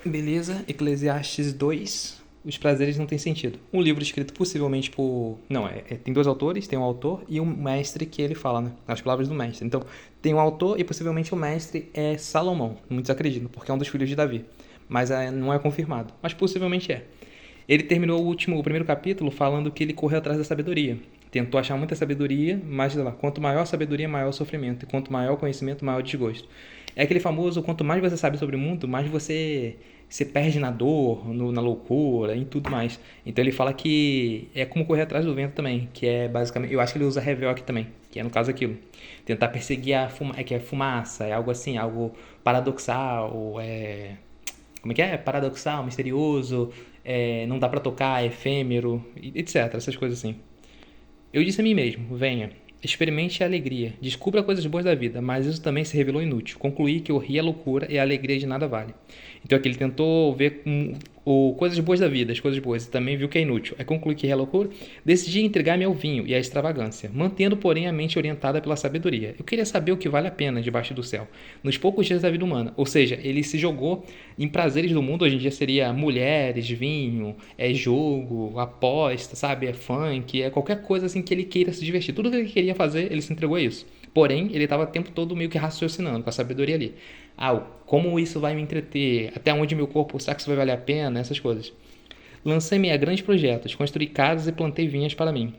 Beleza, Eclesiastes 2, os prazeres não têm sentido. Um livro escrito possivelmente por... Não, tem dois autores, tem um autor e um mestre que ele fala, né? As palavras do mestre. Então, tem um autor e possivelmente o mestre é Salomão. Muitos acreditam, porque é um dos filhos de Davi. Mas não é confirmado. Mas possivelmente é. Ele terminou o primeiro capítulo falando que ele correu atrás da sabedoria. Tentou achar muita sabedoria, mas lá, quanto maior a sabedoria, maior o sofrimento. E quanto maior o conhecimento, maior o desgosto. É aquele famoso, quanto mais você sabe sobre o mundo, mais você se perde na dor, na loucura, em tudo mais. Então ele fala que é como correr atrás do vento também, que é basicamente, eu acho que ele usa revel aqui também, que é no caso aquilo. Tentar perseguir que é fumaça, é algo assim, algo paradoxal, como é que é? Paradoxal, misterioso, não dá pra tocar, é efêmero, etc, essas coisas assim. Eu disse a mim mesmo, venha, experimente a alegria, descubra coisas boas da vida, mas isso também se revelou inútil. Concluí que o rir é loucura e a alegria de nada vale. Então aqui ele tentou ver coisas boas da vida, as coisas boas, e também viu que é inútil. Aí concluí que é loucura, decidi entregar-me ao vinho e à extravagância, mantendo, porém, a mente orientada pela sabedoria. Eu queria saber o que vale a pena debaixo do céu, nos poucos dias da vida humana. Ou seja, ele se jogou em prazeres do mundo, hoje em dia seria mulheres, vinho, jogo, aposta, sabe? É funk, é qualquer coisa assim que ele queira se divertir. Tudo que ele queria fazer, ele se entregou a isso. Porém, ele estava o tempo todo meio que raciocinando com a sabedoria ali. Como isso vai me entreter? Até onde meu corpo, será que isso vai valer a pena? Essas coisas. Lancei-me a grandes projetos, construí casas e plantei vinhas para mim.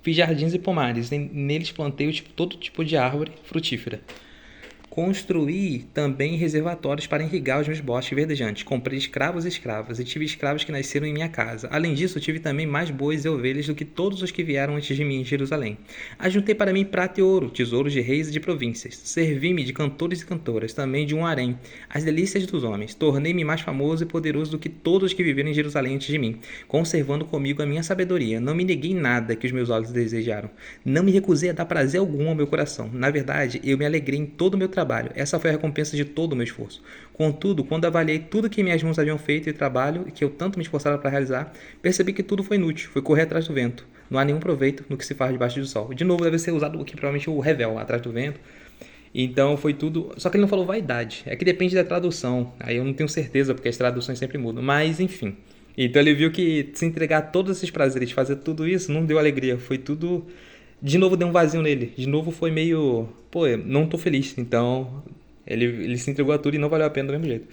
Fiz jardins e pomares, e neles plantei todo tipo de árvore frutífera. Construí também reservatórios para irrigar os meus bosques verdejantes. Comprei escravos e escravas, e tive escravos que nasceram em minha casa. Além disso, tive também mais bois e ovelhas do que todos os que vieram antes de mim em Jerusalém. Ajuntei para mim prata e ouro, tesouros de reis e de províncias. Servi-me de cantores e cantoras, também de um harém, as delícias dos homens. Tornei-me mais famoso e poderoso do que todos os que viveram em Jerusalém antes de mim, conservando comigo a minha sabedoria. Não me neguei nada que os meus olhos desejaram. Não me recusei a dar prazer algum ao meu coração. Na verdade, eu me alegrei em todo o meu trabalho. Essa foi a recompensa de todo o meu esforço. Contudo, quando avaliei tudo que minhas mãos haviam feito e trabalho que eu tanto me esforçava para realizar, percebi que tudo foi inútil, foi correr atrás do vento. Não há nenhum proveito no que se faz debaixo do sol. De novo, deve ser usado aqui provavelmente o revel, atrás do vento. Então foi tudo. Só que ele não falou vaidade. É que depende da tradução. Aí eu não tenho certeza, porque as traduções sempre mudam. Mas enfim. Então ele viu que se entregar a todos esses prazeres, fazer tudo isso, não deu alegria. Foi tudo. De novo deu um vazio nele. De novo foi meio. Pô, eu não tô feliz. Então ele se entregou a tudo e não valeu a pena do mesmo jeito.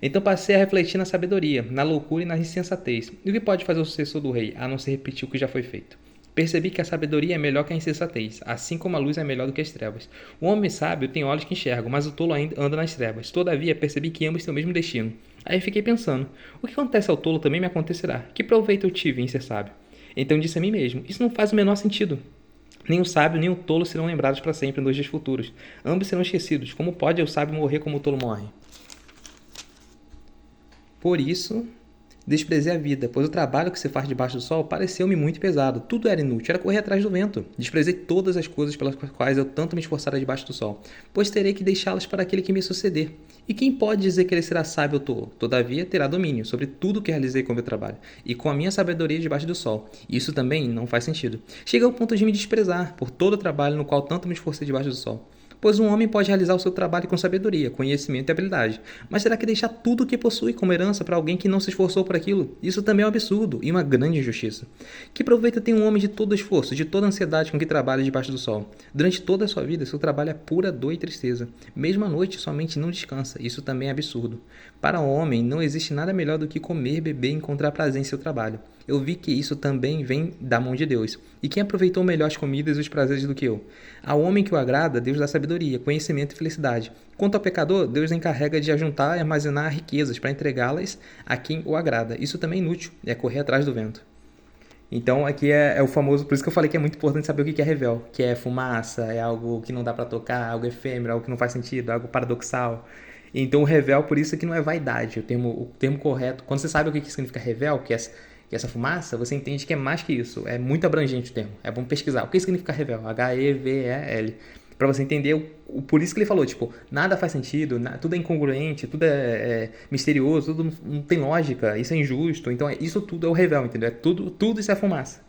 Então passei a refletir na sabedoria, na loucura e na insensatez. E o que pode fazer o sucessor do rei, a não ser repetir o que já foi feito? Percebi que a sabedoria é melhor que a insensatez, assim como a luz é melhor do que as trevas. O homem sábio tem olhos que enxergam, mas o tolo ainda anda nas trevas. Todavia, percebi que ambos têm o mesmo destino. Aí fiquei pensando, o que acontece ao tolo também me acontecerá. Que proveito eu tive em ser sábio? Então disse a mim mesmo, isso não faz o menor sentido. Nem o sábio nem o tolo serão lembrados para sempre nos dias futuros. Ambos serão esquecidos. Como pode o sábio morrer como o tolo morre? Por isso, desprezei a vida, pois o trabalho que se faz debaixo do sol pareceu-me muito pesado. Tudo era inútil, era correr atrás do vento. Desprezei todas as coisas pelas quais eu tanto me esforçara debaixo do sol, pois terei que deixá-las para aquele que me suceder. E quem pode dizer que ele será sábio ou tolo? Todavia, terá domínio sobre tudo que realizei com o meu trabalho, e com a minha sabedoria debaixo do sol. Isso também não faz sentido. Chega ao ponto de me desprezar por todo o trabalho no qual tanto me esforcei debaixo do sol. Pois um homem pode realizar o seu trabalho com sabedoria, conhecimento e habilidade. Mas será que deixar tudo o que possui como herança para alguém que não se esforçou por aquilo? Isso também é um absurdo e uma grande injustiça. Que proveito tem um homem de todo esforço, de toda ansiedade com que trabalha debaixo do sol? Durante toda a sua vida, seu trabalho é pura dor e tristeza. Mesmo à noite, sua mente não descansa. Isso também é absurdo. Para o homem, não existe nada melhor do que comer, beber e encontrar prazer em seu trabalho. Eu vi que isso também vem da mão de Deus. E quem aproveitou melhor as comidas e os prazeres do que eu? Ao homem que o agrada, Deus dá sabedoria, conhecimento e felicidade. Quanto ao pecador, Deus encarrega de ajuntar e armazenar riquezas para entregá-las a quem o agrada. Isso também é inútil, é correr atrás do vento. Então aqui é o famoso, por isso que eu falei que é muito importante saber o que é revel, que é fumaça, é algo que não dá para tocar, algo efêmero, algo que não faz sentido, algo paradoxal. Então o revel, por isso que não é vaidade, o termo correto. Quando você sabe o que significa revel, que é essa fumaça, você entende que é mais que isso, é muito abrangente o termo. É bom pesquisar. O que significa revel? H-E-V-E-L. Para você entender por isso que ele falou, tipo, nada faz sentido, tudo é incongruente, tudo é misterioso, tudo não tem lógica, isso é injusto. Então, isso tudo é o revel, entendeu? Tudo isso é fumaça.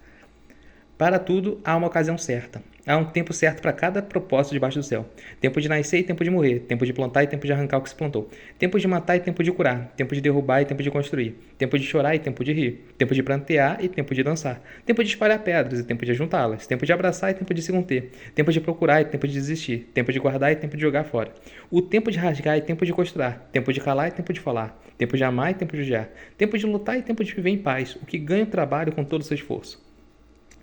Para tudo há uma ocasião certa. Há um tempo certo para cada propósito debaixo do céu. Tempo de nascer e tempo de morrer. Tempo de plantar e tempo de arrancar o que se plantou. Tempo de matar e tempo de curar. Tempo de derrubar e tempo de construir. Tempo de chorar e tempo de rir. Tempo de plantear e tempo de dançar. Tempo de espalhar pedras e tempo de ajuntá-las. Tempo de abraçar e tempo de se conter. Tempo de procurar e tempo de desistir. Tempo de guardar e tempo de jogar fora. O tempo de rasgar e tempo de costurar. Tempo de calar e tempo de falar. Tempo de amar e tempo de odiar. Tempo de lutar e tempo de viver em paz. O que ganha o trabalho com todo o seu esforço.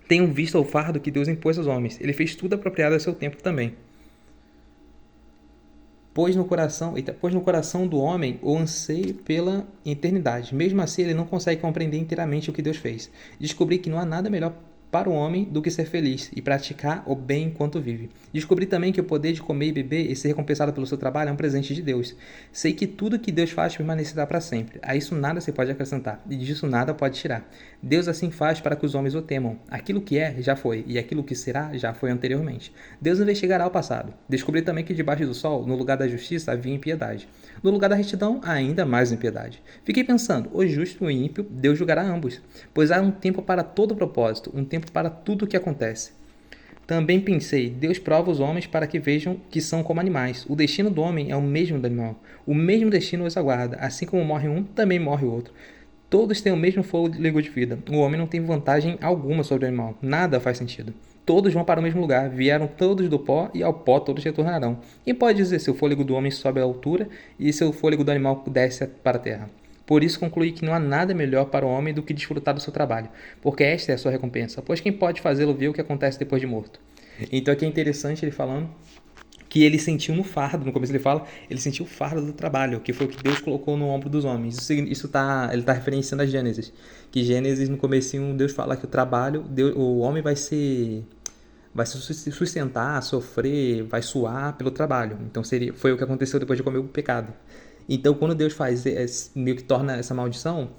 Tenham visto o fardo que Deus impôs aos homens. Ele fez tudo apropriado a seu tempo também. Pois no coração do homem o anseio pela eternidade. Mesmo assim, ele não consegue compreender inteiramente o que Deus fez. Descobri que não há nada melhor para o homem do que ser feliz e praticar o bem enquanto vive. Descobri também que o poder de comer e beber e ser recompensado pelo seu trabalho é um presente de Deus. Sei que tudo que Deus faz permanecerá para sempre. A isso nada se pode acrescentar, e disso nada pode tirar. Deus assim faz para que os homens o temam. Aquilo que é, já foi, e aquilo que será, já foi anteriormente. Deus investigará o passado. Descobri também que debaixo do sol, no lugar da justiça, havia impiedade. No lugar da retidão, ainda mais impiedade. Fiquei pensando, o justo e o ímpio, Deus julgará ambos. Pois há um tempo para todo propósito, um tempo para tudo o que acontece. Também pensei, Deus prova os homens para que vejam que são como animais. O destino do homem é o mesmo do animal. O mesmo destino os aguarda. Assim como morre um, também morre o outro. Todos têm o mesmo fôlego de vida. O homem não tem vantagem alguma sobre o animal. Nada faz sentido. Todos vão para o mesmo lugar. Vieram todos do pó e ao pó todos retornarão. Quem pode dizer se o fôlego do homem sobe à altura e se o fôlego do animal desce para a terra? Por isso concluí que não há nada melhor para o homem do que desfrutar do seu trabalho, porque esta é a sua recompensa, pois quem pode fazê-lo ver o que acontece depois de morto. Então aqui é interessante ele falando que ele sentiu no fardo, no começo ele fala, ele sentiu o fardo do trabalho, que foi o que Deus colocou no ombro dos homens. Ele está referenciando a Gênesis, que Gênesis no comecinho Deus fala que o trabalho, o homem vai se sustentar, sofrer, vai suar pelo trabalho. Então foi o que aconteceu depois de comer o pecado. Então, quando Deus meio que torna essa maldição,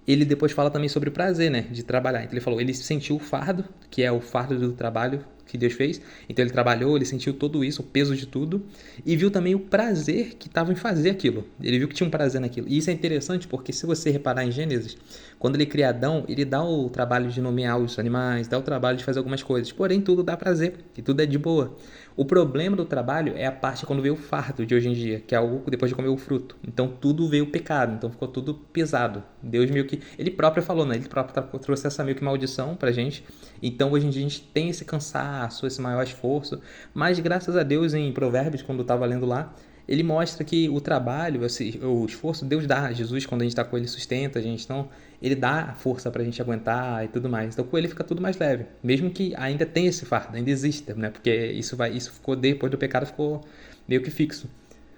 ele depois fala também sobre o prazer, né, de trabalhar. Então ele falou, ele sentiu o fardo, que é o fardo do trabalho que Deus fez. Então ele trabalhou, ele sentiu tudo isso, o peso de tudo, e viu também o prazer que estava em fazer aquilo. Ele viu que tinha um prazer naquilo. E isso é interessante porque se você reparar em Gênesis, quando ele cria Adão, ele dá o trabalho de nomear os animais, dá o trabalho de fazer algumas coisas. Porém, tudo dá prazer, e tudo é de boa. O problema do trabalho é a parte quando veio o fardo de hoje em dia, que é algo depois de comer o fruto. Então tudo veio pecado, então ficou tudo pesado. Deus meio que, ele próprio falou, né? Ele próprio trouxe essa meio que maldição pra gente. Então hoje em dia a gente tem esse cansaço, esse maior esforço, mas graças a Deus em Provérbios, quando eu estava lendo lá, ele mostra que o trabalho, o esforço, Deus dá. Jesus, quando a gente está com ele, sustenta a gente. Então, ele dá força para a gente aguentar e tudo mais. Então, com ele fica tudo mais leve. Mesmo que ainda tenha esse fardo, ainda exista, né? Porque isso ficou, depois do pecado, ficou meio que fixo.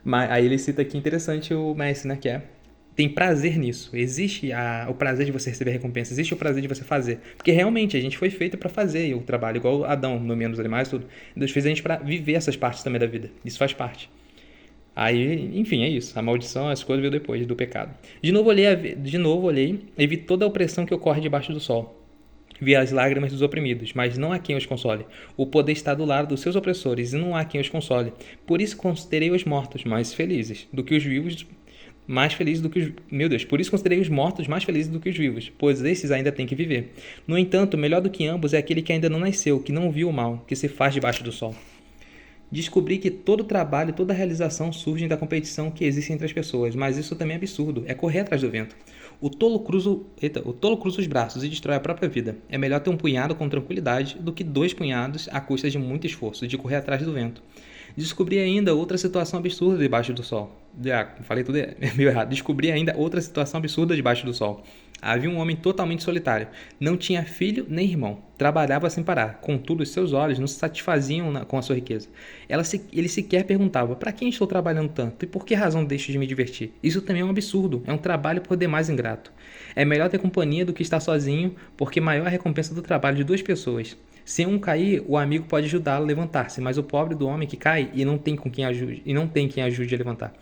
Mas aí ele cita aqui, interessante, o mestre, né? Que tem prazer nisso. Existe o prazer de você receber recompensa. Existe o prazer de você fazer. Porque realmente a gente foi feito para fazer o trabalho. Igual Adão, nomeando os animais, tudo. Deus fez a gente para viver essas partes também da vida. Isso faz parte. Aí, enfim, é isso. A maldição, as coisas veio depois do pecado. De novo olhei e vi toda a opressão que ocorre debaixo do sol. Vi as lágrimas dos oprimidos, mas não há quem os console. O poder está do lado dos seus opressores e não há quem os console. Por isso considerei os mortos mais felizes do que os vivos, mais felizes do que os... Meu Deus, por isso considerei os mortos mais felizes do que os vivos, pois esses ainda têm que viver. No entanto, melhor do que ambos é aquele que ainda não nasceu, que não viu o mal, que se faz debaixo do sol. Descobri que todo trabalho, toda realização surgem da competição que existe entre as pessoas, mas isso também é absurdo, é correr atrás do vento. O tolo cruza os braços e destrói a própria vida. É melhor ter um punhado com tranquilidade do que 2 punhados à custa de muito esforço, de correr atrás do vento. Descobri ainda outra situação absurda debaixo do sol. Falei tudo meio errado. Descobri ainda outra situação absurda debaixo do sol. Havia um homem totalmente solitário. Não tinha filho nem irmão. Trabalhava sem parar. Contudo, os seus olhos não se satisfaziam com a sua riqueza. Ele sequer perguntava, para quem estou trabalhando tanto e por que razão deixo de me divertir? Isso também é um absurdo. É um trabalho por demais ingrato. É melhor ter companhia do que estar sozinho, porque maior é a recompensa do trabalho de 2 pessoas. Se um cair, o amigo pode ajudá-lo a levantar-se, mas o pobre do homem que cai e não tem quem ajude a levantar.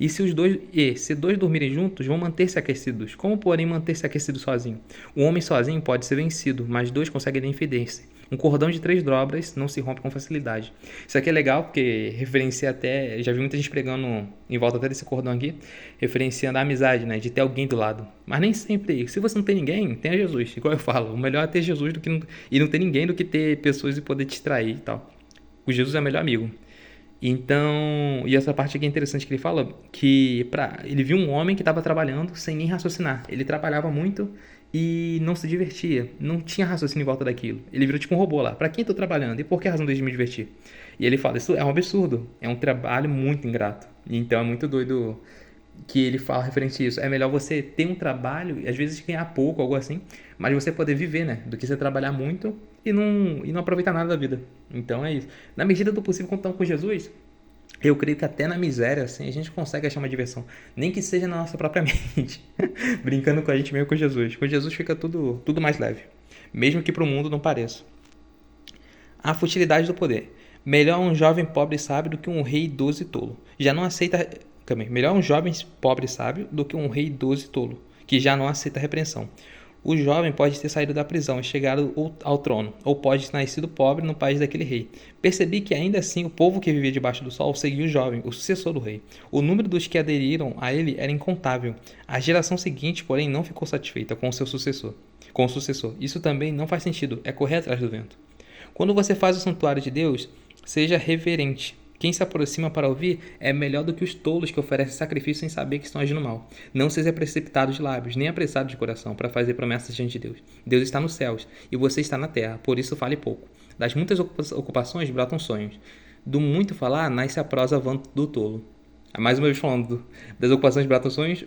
Se 2 dormirem juntos, vão manter-se aquecidos. Como, porém, manter-se aquecido sozinho? Um homem sozinho pode ser vencido, mas 2 conseguem defender-se. Um cordão de 3 dobras não se rompe com facilidade. Isso aqui é legal porque referencia até... Já vi muita gente pregando em volta até desse cordão aqui, referenciando a amizade, né? De ter alguém do lado. Mas nem sempre. Se você não tem ninguém, tenha Jesus. Igual eu falo, o melhor é ter Jesus e não ter ninguém do que ter pessoas e poder te distrair e tal. O Jesus é o melhor amigo. Então, e essa parte aqui é interessante que ele fala que ele viu um homem que estava trabalhando sem nem raciocinar. Ele trabalhava muito e não se divertia, não tinha raciocínio em volta daquilo. Ele virou tipo um robô lá. Para quem estou trabalhando? E por que a razão de me divertir? E ele fala, isso é um absurdo, é um trabalho muito ingrato. Então é muito doido que ele fala referente a isso. É melhor você ter um trabalho, às vezes ganhar pouco, algo assim, mas você poder viver, né? Do que você trabalhar muito e não aproveitar nada da vida. Então é isso. Na medida do possível, quando estamos com Jesus, eu creio que até na miséria, assim, a gente consegue achar uma diversão. Nem que seja na nossa própria mente. Brincando com a gente mesmo com Jesus. Com Jesus fica tudo mais leve. Mesmo que para o mundo não pareça. A futilidade do poder. Melhor um jovem pobre e sábio do que um rei idoso e tolo. Já não aceita. Também. Melhor um jovem pobre e sábio do que um rei idoso e tolo, que já não aceita repreensão. O jovem pode ter saído da prisão e chegado ao trono, ou pode ter nascido pobre no país daquele rei. Percebi que ainda assim o povo que vivia debaixo do sol seguia o jovem, o sucessor do rei. O número dos que aderiram a ele era incontável. A geração seguinte, porém, não ficou satisfeita com o seu sucessor. Com o sucessor. Isso também não faz sentido, é correr atrás do vento. Quando você faz o santuário de Deus, seja reverente. Quem se aproxima para ouvir é melhor do que os tolos que oferecem sacrifício sem saber que estão agindo mal. Não seja precipitado de lábios, nem apressado de coração, para fazer promessas diante de Deus. Deus está nos céus e você está na terra, por isso fale pouco. Das muitas ocupações brotam sonhos. Do muito falar nasce a prosa vã do tolo. Mais uma vez falando das ocupações brotam sonhos,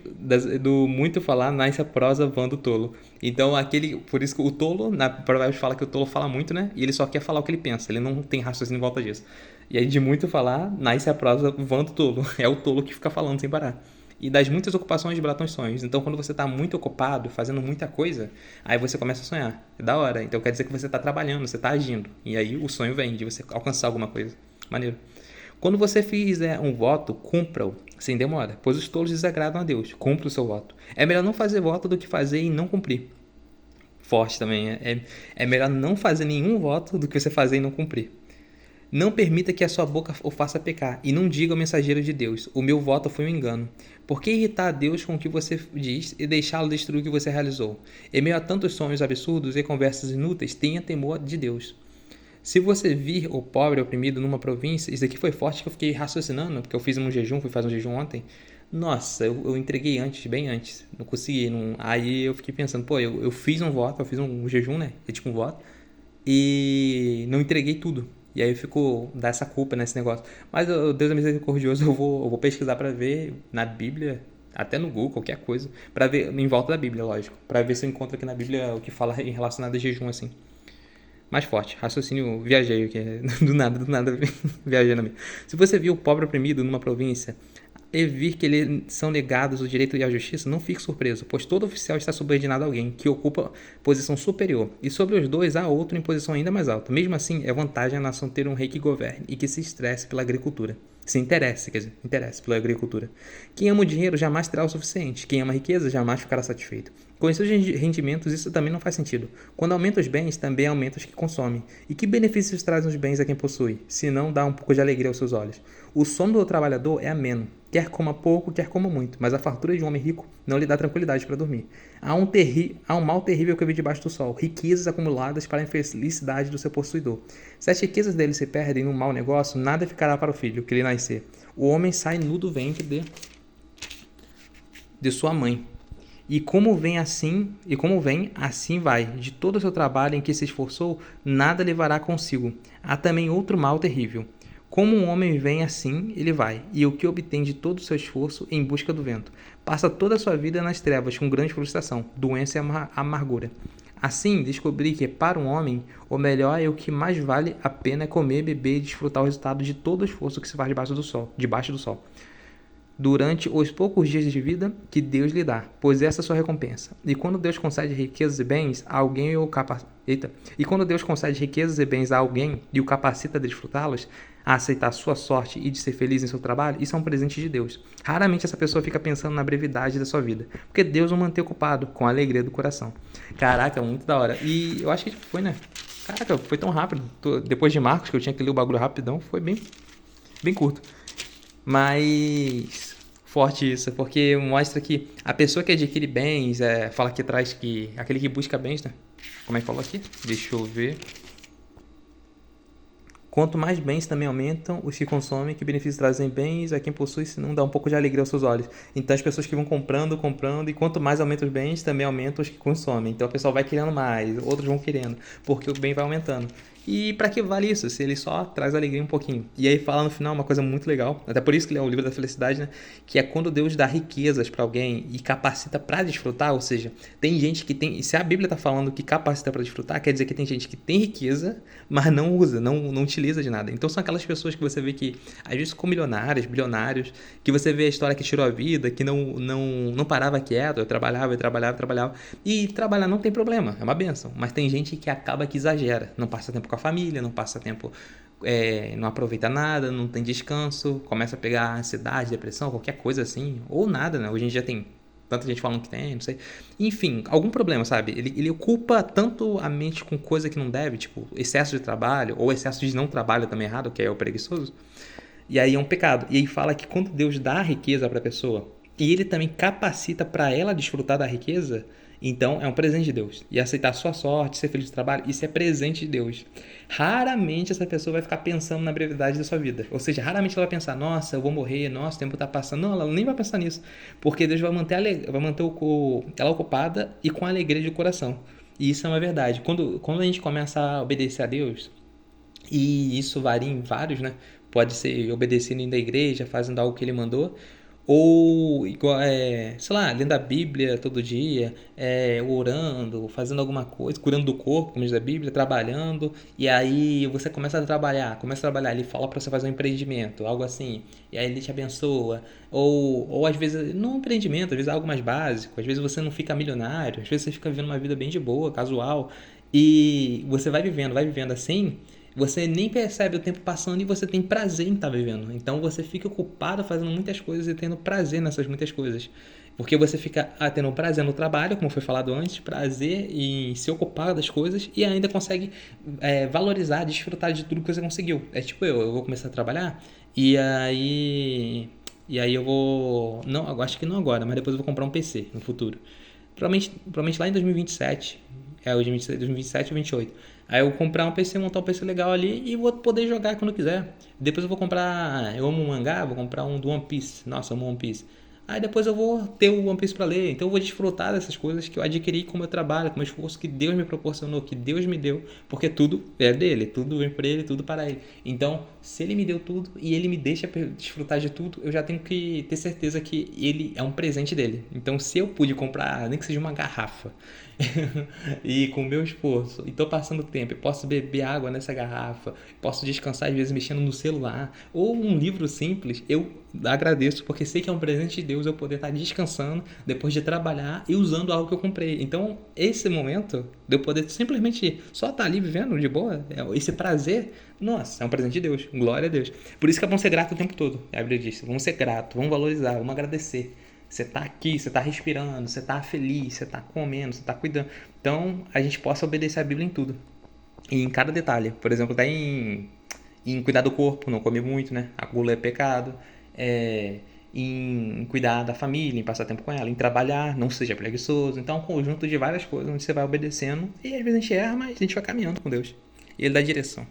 do muito falar nasce a prosa vã do tolo. Então por isso que o tolo, na Provérbios fala que o tolo fala muito, né? E ele só quer falar o que ele pensa, ele não tem raciocínio em volta disso. E aí de muito falar nasce a prosa vã do tolo. É o tolo que fica falando sem parar. E das muitas ocupações brotam sonhos. Então quando você está muito ocupado, fazendo muita coisa, aí você começa a sonhar. É da hora. Então quer dizer que você está trabalhando, você está agindo. E aí o sonho vem de você alcançar alguma coisa. Maneiro. Quando você fizer um voto, cumpra-o, sem demora, pois os tolos desagradam a Deus. Cumpra o seu voto. É melhor não fazer voto do que fazer e não cumprir. Forte também. É melhor não fazer nenhum voto do que você fazer e não cumprir. Não permita que a sua boca o faça pecar, e não diga ao mensageiro de Deus, o meu voto foi um engano. Por que irritar a Deus com o que você diz e deixá-lo destruir o que você realizou? Em meio a tantos sonhos absurdos e conversas inúteis, tenha temor de Deus. Se você vir o pobre oprimido numa província, isso aqui foi forte que eu fiquei raciocinando, porque eu fiz um jejum, fui fazer um jejum ontem. Nossa, eu entreguei antes, bem antes, não consegui. Não... Aí eu fiquei pensando, pô, eu fiz um voto, eu fiz um jejum, né? É tipo um voto, e não entreguei tudo. E aí ficou, dá essa culpa nesse negócio. Mas Deus é misericordioso, eu vou pesquisar pra ver na Bíblia, até no Google, qualquer coisa, pra ver, em volta da Bíblia, lógico, pra ver se eu encontro aqui na Bíblia o que fala em relacionado a jejum, assim. Mais forte, raciocínio viajeiro, que é do nada, viajando mesmo. Se você viu o pobre oprimido numa província e vir que lhe são negados o direito e a justiça, não fique surpreso, pois todo oficial está subordinado a alguém que ocupa posição superior, e sobre os dois há outro em posição ainda mais alta. Mesmo assim, é vantagem a nação ter um rei que governe e que se estresse pela agricultura. Se interesse, interesse pela agricultura. Quem ama o dinheiro jamais terá o suficiente. Quem ama a riqueza jamais ficará satisfeito. Com seus rendimentos, isso também não faz sentido. Quando aumenta os bens, também aumenta os que consomem. E que benefícios trazem os bens a quem possui, se não dá um pouco de alegria aos seus olhos? O sono do trabalhador é ameno. Quer coma pouco, quer coma muito, mas a fartura de um homem rico não lhe dá tranquilidade para dormir. Há um mal terrível que vive debaixo do sol, riquezas acumuladas para a infelicidade do seu possuidor. Se as riquezas dele se perdem num mau negócio, nada ficará para o filho que lhe nascer. O homem sai nu do ventre de sua mãe. E como vem, assim vai. De todo o seu trabalho em que se esforçou, nada levará consigo. Há também outro mal terrível. Como um homem vem, assim ele vai, e o que obtém de todo o seu esforço em busca do vento. Passa toda a sua vida nas trevas, com grande frustração, doença e amargura. Assim, descobri que, para um homem, o melhor é o que mais vale a pena comer, beber e desfrutar o resultado de todo o esforço que se faz debaixo do sol. Durante os poucos dias de vida que Deus lhe dá, pois essa é a sua recompensa. E quando Deus concede riquezas e bens a alguém e o capacita a desfrutá-las, a aceitar sua sorte e de ser feliz em seu trabalho, isso é um presente de Deus. Raramente essa pessoa fica pensando na brevidade da sua vida, porque Deus o mantém ocupado com a alegria do coração. Caraca, muito da hora. E eu acho que foi, né? Caraca, foi tão rápido. Depois de Marcos, que eu tinha que ler o bagulho rapidão, foi bem curto. Mas forte isso, porque mostra que a pessoa que adquire bens, fala aqui atrás que aquele que busca bens, né? Como é que falou aqui? Deixa eu ver. Quanto mais bens também aumentam os que consomem, que benefícios trazem bens a quem possui, se não dá um pouco de alegria aos seus olhos. Então as pessoas que vão comprando, comprando, e quanto mais aumentam os bens, também aumentam os que consomem. Então o pessoal vai querendo mais, outros vão querendo, porque o bem vai aumentando. E para que vale isso, se ele só traz alegria um pouquinho? E aí fala no final uma coisa muito legal, até por isso que ele é o livro da felicidade, né? Que é quando Deus dá riquezas para alguém e capacita para desfrutar, ou seja, tem gente que tem, se a Bíblia tá falando que capacita para desfrutar, quer dizer que tem gente que tem riqueza, mas não usa, não utiliza de nada. Então são aquelas pessoas que você vê que às vezes ficam milionários, bilionários, que você vê a história que tirou a vida, que não parava quieto, eu trabalhava, trabalhava. E trabalhar não tem problema, é uma benção. Mas tem gente que acaba que exagera, não passa tempo com a família, não passa tempo, não aproveita nada, não tem descanso, começa a pegar ansiedade, depressão, qualquer coisa assim, ou nada, né? Hoje em dia tem tanta gente falando que tem, não sei. Enfim, algum problema, sabe? Ele ocupa tanto a mente com coisa que não deve, tipo excesso de trabalho, ou excesso de não trabalho também errado, que é o preguiçoso. E aí é um pecado. E aí fala que quando Deus dá a riqueza para a pessoa, e ele também capacita para ela desfrutar da riqueza, então é um presente de Deus. E aceitar a sua sorte, ser feliz no trabalho, isso é presente de Deus. Raramente essa pessoa vai ficar pensando na brevidade da sua vida. Ou seja, raramente ela vai pensar, nossa, eu vou morrer, nossa, o tempo está passando. Não, ela nem vai pensar nisso. Porque Deus vai manter ela ocupada e com alegria de coração. E isso é uma verdade. Quando a gente começa a obedecer a Deus, e isso varia em vários, né? Pode ser obedecendo indo à igreja, fazendo algo que ele mandou, ou igual, sei lá, lendo a Bíblia todo dia, orando, fazendo alguma coisa, curando do corpo, como diz a Bíblia, trabalhando, e aí você começa a trabalhar, ele fala para você fazer um empreendimento, algo assim, e aí ele te abençoa, ou às vezes, não um empreendimento, às vezes é algo mais básico, às vezes você não fica milionário, às vezes você fica vivendo uma vida bem de boa, casual, e você vai vivendo assim, você nem percebe o tempo passando e você tem prazer em estar vivendo. Então você fica ocupado fazendo muitas coisas e tendo prazer nessas muitas coisas. Porque você fica tendo prazer no trabalho, como foi falado antes, prazer em se ocupar das coisas e ainda consegue valorizar, desfrutar de tudo que você conseguiu. É tipo eu vou começar a trabalhar e aí. E aí eu vou. Não, eu acho que não agora, mas depois eu vou comprar um PC no futuro. Provavelmente lá em 2027. É, hoje é 2027 ou 28. Aí eu vou comprar um PC, montar um PC legal ali e vou poder jogar quando quiser. Depois eu vou comprar. Eu amo mangá, vou comprar um do One Piece. Nossa, eu amo One Piece. Aí depois eu vou ter o One Piece pra ler. Então eu vou desfrutar dessas coisas que eu adquiri com o meu trabalho, com o meu esforço que Deus me proporcionou, que Deus me deu. Porque tudo é dele, tudo vem pra ele, tudo para ele. Então, se ele me deu tudo e ele me deixa desfrutar de tudo, eu já tenho que ter certeza que ele é um presente dele. Então, se eu pude comprar, nem que seja uma garrafa, e com o meu esforço, e tô passando tempo, eu posso beber água nessa garrafa, posso descansar às vezes mexendo no celular, ou um livro simples, eu agradeço, porque sei que é um presente de Deus eu poder estar descansando depois de trabalhar e usando algo que eu comprei. Então, esse momento de eu poder simplesmente só estar ali vivendo de boa, esse prazer, nossa, é um presente de Deus, glória a Deus. Por isso que é bom ser grato o tempo todo. A Bíblia diz, vamos ser grato, vamos valorizar, vamos agradecer. Você tá aqui, você tá respirando, você tá feliz, você tá comendo, você tá cuidando. Então, a gente possa obedecer a Bíblia em tudo. E em cada detalhe. Por exemplo, tá em cuidar do corpo, não comer muito, né? A gula é pecado. Em cuidar da família, em passar tempo com ela, em trabalhar, não seja preguiçoso. Então, é um conjunto de várias coisas onde você vai obedecendo. E às vezes a gente erra, mas a gente vai caminhando com Deus. E Ele dá direção.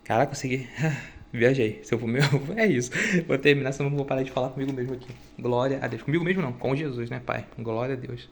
Caraca, consegui. Viajei. Se eu for meu, é isso. Vou terminar, senão não vou parar de falar comigo mesmo aqui. Glória a Deus. Comigo mesmo não, com Jesus, né, Pai? Glória a Deus.